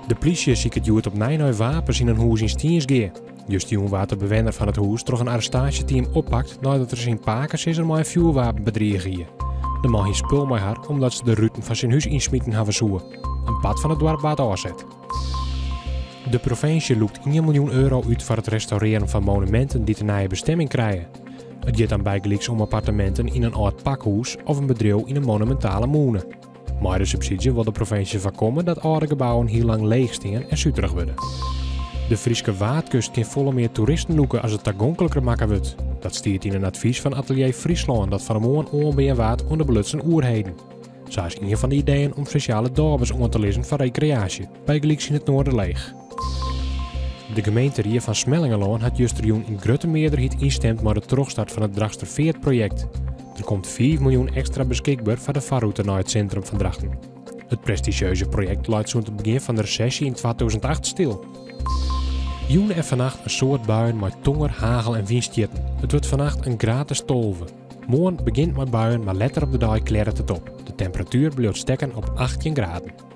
De politie ziet het joert op 9 wapens in een huis in Stiensgeer. Just toen werd de bewoner van het huis door een arrestatieteam oppakt nadat er zijn pakers is er maar een vuurwapenbedrieger hier. De man heeft spul bij haar omdat ze de ruiten van zijn huis insmieten hebben zoeken. Een pad van het dorp werd afzet. De provincie loekt 1 miljoen euro uit voor het restaureren van monumenten die een nieuwe bestemming krijgen. Het gaat dan bijgelijks om appartementen in een oud pakhuis of een bedrijf in een monumentale moene. Maar de subsidie wil de provincie voorkomen dat oude gebouwen heel lang leeg staan en zuiterig worden. De Frieske Waardkust kan volle meer toeristen loeken als het toegankelijker maken wordt. Dat stiert in een advies van Atelier Friesland dat vanmorgen onbeheer waard onder belutsen oerheden. Zo is een van de ideeën om speciale dorpes om te lezen voor recreatie, bijgelijks in het noorden leeg. De gemeente Rier van Smellingeloon had justerjoen in grote meerderheid instemd met de terugstart van het Drachterveert-project. Er komt 4 miljoen extra beschikbaar voor de vaarroute naar het centrum van Drachten. Het prestigieuze project luidt zo'n het begin van de recessie in 2008 stil. Joen en vannacht een soort buien met tonger, hagel en windstieten. Het wordt vannacht een gratis tolve. Morgen begint met buien, maar later op de dag klert het op. De temperatuur blijft stekken op 18 graden.